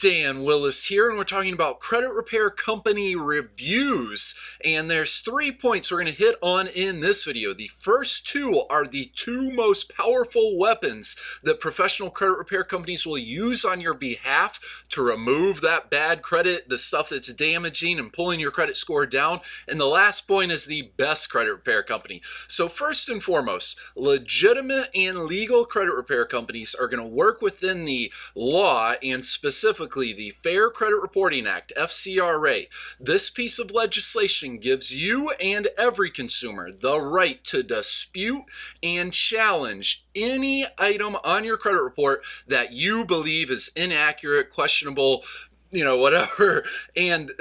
Dan Willis here, and we're talking about credit repair company reviews. And there's 3 points we're going to hit on in this video. The first two are the two most powerful weapons that professional credit repair companies will use on your behalf to remove that bad credit, the stuff that's damaging and pulling your credit score down. And the last point is the best credit repair company. So first and foremost, legitimate and legal credit repair companies are going to work within the law, and specifically the Fair Credit Reporting Act, FCRA. This piece of legislation gives you and every consumer the right to dispute and challenge any item on your credit report that you believe is inaccurate, questionable, whatever. And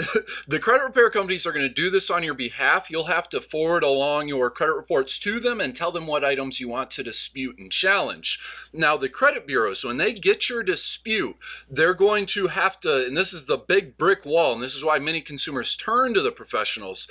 the credit repair companies are going to do this on your behalf. You'll have to forward along your credit reports to them and tell them what items you want to dispute and challenge. Now, the credit bureaus, when they get your dispute, they're going to have to, and this is the big brick wall, and this is why many consumers turn to the professionals.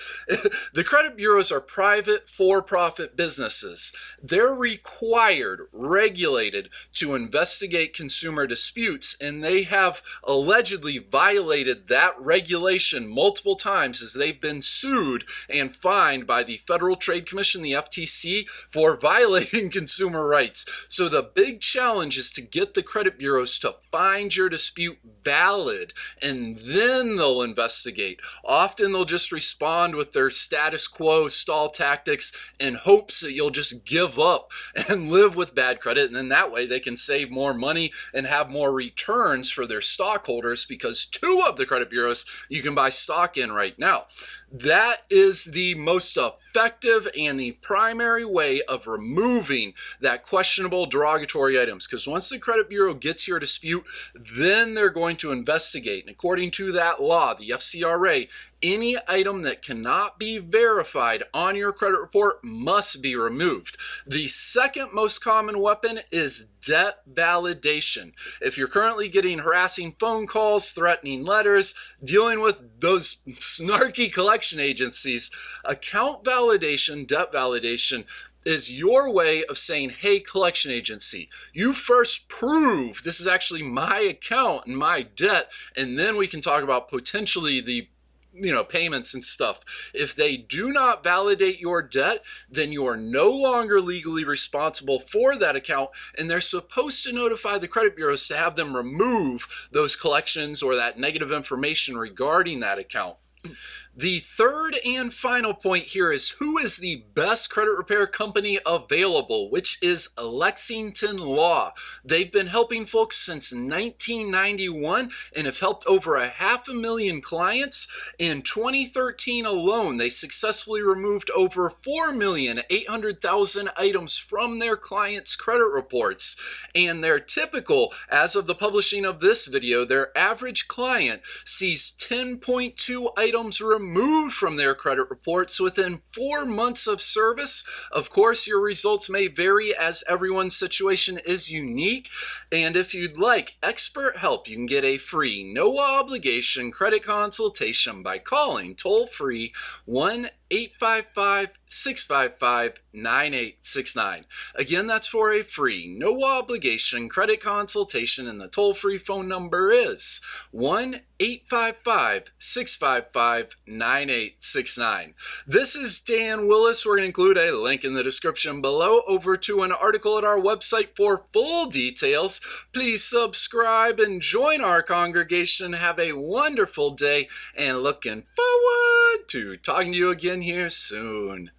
The credit bureaus are private, for-profit businesses. They're required, regulated to investigate consumer disputes, and they have allegedly violated that regulation multiple times as they've been sued and fined by the Federal Trade Commission, the FTC, for violating consumer rights. So the big challenge is to get the credit bureaus to find your dispute valid, and then they'll investigate. Often they'll just respond with their status quo stall tactics in hopes that you'll just give up and live with bad credit, and then that way they can save more money and have more returns for their stockholders, because two of the credit bureaus you can buy stock in right now. That is the most effective and the primary way of removing that questionable derogatory items, because once the credit bureau gets your dispute, then they're going to investigate. And according to that law, the FCRA, any item that cannot be verified on your credit report must be removed. The second most common weapon is debt validation. If you're currently getting harassing phone calls, threatening letters, dealing with those snarky collection agencies, account validation, debt validation, is your way of saying, hey, collection agency, you first prove this is actually my account and my debt, and then we can talk about potentially the payments and stuff. If they do not validate your debt, then you are no longer legally responsible for that account, and they're supposed to notify the credit bureaus to have them remove those collections or that negative information regarding that account. The third and final point here is who is the best credit repair company available, which is Lexington Law. They've been helping folks since 1991 and have helped over 500,000 clients. In 2013 alone, they successfully removed over 4,800,000 items from their clients' credit reports. And their typical, as of the publishing of this video, their average client sees 10.2 items removed from their credit reports within 4 months of service. Of course, your results may vary as everyone's situation is unique. And if you'd like expert help, you can get a free, no obligation credit consultation by calling toll-free 1-855-655-9869. Again, that's for a free, no obligation credit consultation, and the toll-free phone number is 1-855-655-9869. This is Dan Willis. We're going to include a link in the description below over to an article at our website for full details. Please subscribe and join our congregation. Have a wonderful day, and looking forward to talking to you again here soon.